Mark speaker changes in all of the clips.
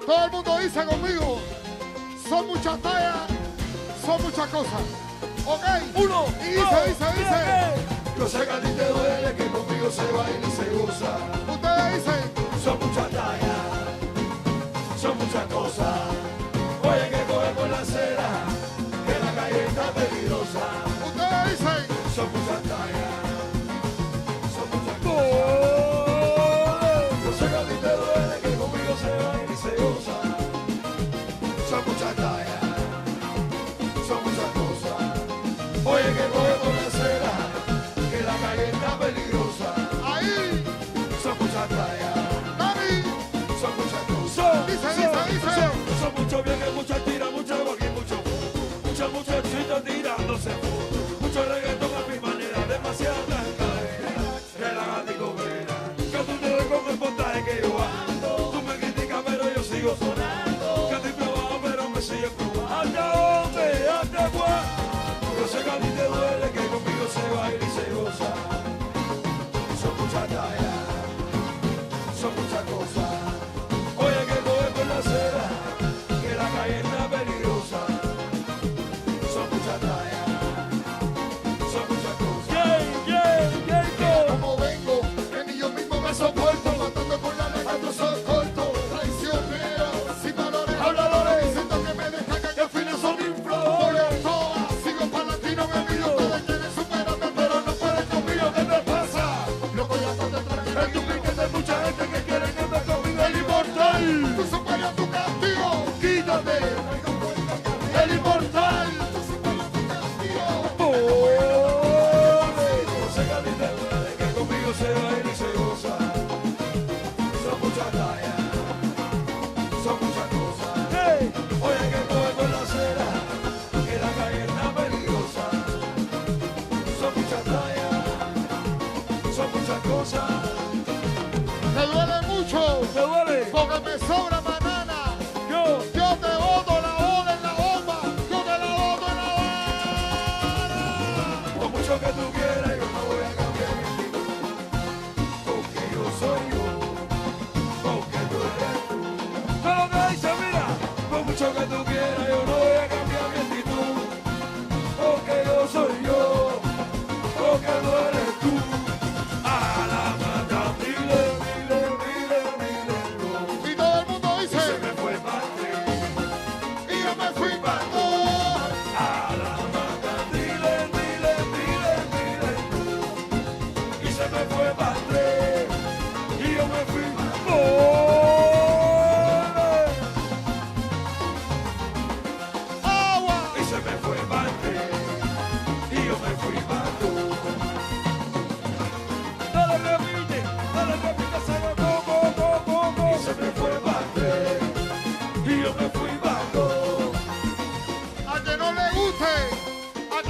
Speaker 1: Todo el mundo dice conmigo, son muchas tallas, son muchas cosas. Ok,
Speaker 2: uno,
Speaker 1: y dice.
Speaker 3: Yo sé que a ti te duele que conmigo se baila y se goza.
Speaker 1: Ustedes dicen,
Speaker 3: Son muchas tallas, son muchas cosas. Oye que coge por la acera, que la calle está peligrosa.
Speaker 1: ustedes dicen,
Speaker 3: Son muchas tallas, son muchas cosas. Yo sé que a ti te duele que conmigo se baila y se goza. Son muchas tallas, son muchas cosas. Oye que coge por la acera, que la calle está peligrosa.
Speaker 1: ahí,
Speaker 3: Son muchas tallas,
Speaker 1: Dani,
Speaker 3: son muchas cosas.
Speaker 1: dice.
Speaker 3: Son muchos viajes, muchas tiras, mucha agua y mucho fuego. Muchas muchachitas tirándose fotos. Mucho reggaetón a mi manera, demasiada blanca. Relájate y comerá. Que tú te ves con el montaje que yo ando. Tú me criticas pero yo sigo sonando. Que estoy probado pero me sigue probando. ¿Hasta dónde? ¿Hasta cuándo? Yo sé que a ti te duele que conmigo se baila y se goza. Son muchas tallas, son muchas cosas. Oye que coge por la acera, que la calle está peligrosa. Son muchas tallas, son muchas cosas.
Speaker 1: Como vengo, que ni yo mismo me soporto, matando con la lengua, tú sos corto, traicionero, sin valores, habladores, diciendo que me descargan, que al final son infladores. Voy a todas, sigo para latino, me miro, todos quieren superarme, pero no pueden conmigo, ¿qué te pasa? Loco, ya estás detrás,
Speaker 3: El duplique de mucha gente que quiere que me conmigo el inmortal.
Speaker 1: tú superas tu castigo,
Speaker 3: Quítate, el inmortal.
Speaker 1: tú superas tu castigo.
Speaker 3: Yo sé que a ti te duele que conmigo se baila y se goza. Son muchas tallas, son muchas cosas. Oye que coge por la acera, que la calle está peligrosa. Son muchas tallas, son muchas cosas.
Speaker 1: Me duele mucho,
Speaker 2: ¿Te duele?
Speaker 1: porque me sobra banana.
Speaker 2: Yo.
Speaker 1: Yo te boto la bola en la bomba, yo te la boto en la vara.
Speaker 3: Por mucho que tú quieras, yo no voy a cambiar mi actitud. Porque yo soy yo, porque tú eres tú.
Speaker 2: Todo lo que dice, mira.
Speaker 3: Por mucho que tú quieras, yo no voy a cambiar mi actitud. Porque yo soy yo, porque tú eres tú. A la mata, dile, no.
Speaker 1: Y todo el mundo
Speaker 3: Y
Speaker 1: dice,
Speaker 3: se me fue parte,
Speaker 1: y yo me fui para dos.
Speaker 3: a la mata, dile, no. Y se me fue parte, y yo me fui
Speaker 1: Agua.
Speaker 3: y se me fue parte, y yo me fui para tú.
Speaker 2: Dale, repite, se lo como.
Speaker 3: Y se me fue parte, y yo me fui para tú.
Speaker 1: A que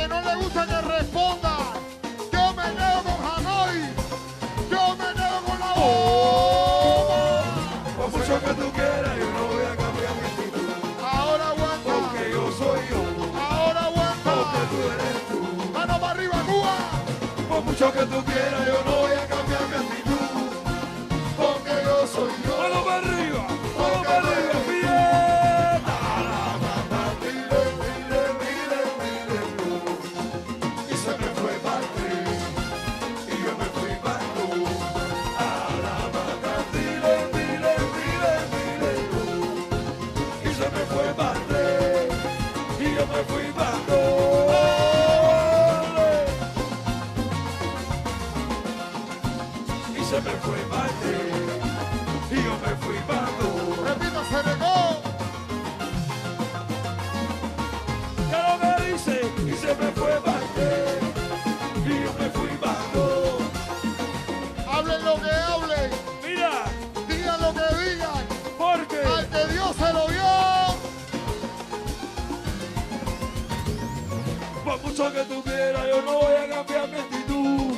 Speaker 1: no le guste, que responda. Yo me quedo con Hanoi, yo me quedo con la bomba.
Speaker 3: Por mucho que tú quieras, yo no voy a cambiar mi actitud.
Speaker 1: Ahora aguanta,
Speaker 3: Porque yo soy yo,
Speaker 1: ahora aguanta.
Speaker 3: porque tú eres tú.
Speaker 1: Mano para arriba, Cuba.
Speaker 3: Por mucho que tú quieras, yo no voy a cambiar mi actitud. Porque yo soy yo.
Speaker 2: Mano para arriba, bien.
Speaker 3: Y se me fue parte, y yo me fui para tú. A la mata, dile, tú. Y se me fue parte, y yo me fui para tú. Y se me fue parte, y yo me fui para tú.
Speaker 1: Repita, se regó.
Speaker 2: ¿Qué es lo que dice?
Speaker 3: Y se me fue parte, y yo me fui para tú.
Speaker 1: Hablen lo que hablen,
Speaker 2: Mira,
Speaker 1: digan lo que digan.
Speaker 2: porque
Speaker 1: Al que Dios se lo dio.
Speaker 3: Por mucho que tú quieras, yo no voy a cambiar mi actitud.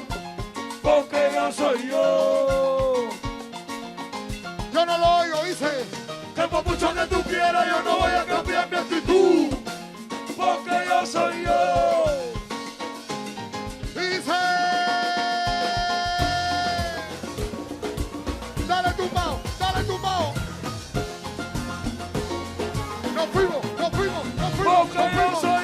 Speaker 3: Porque yo soy yo.
Speaker 1: Yo no lo oigo, dice.
Speaker 3: Que por mucho que tú quieras, yo no voy a cambiar mi actitud. Porque yo soy yo.
Speaker 1: Dice. Dale tumbao, dale tumbao.
Speaker 2: que yo soy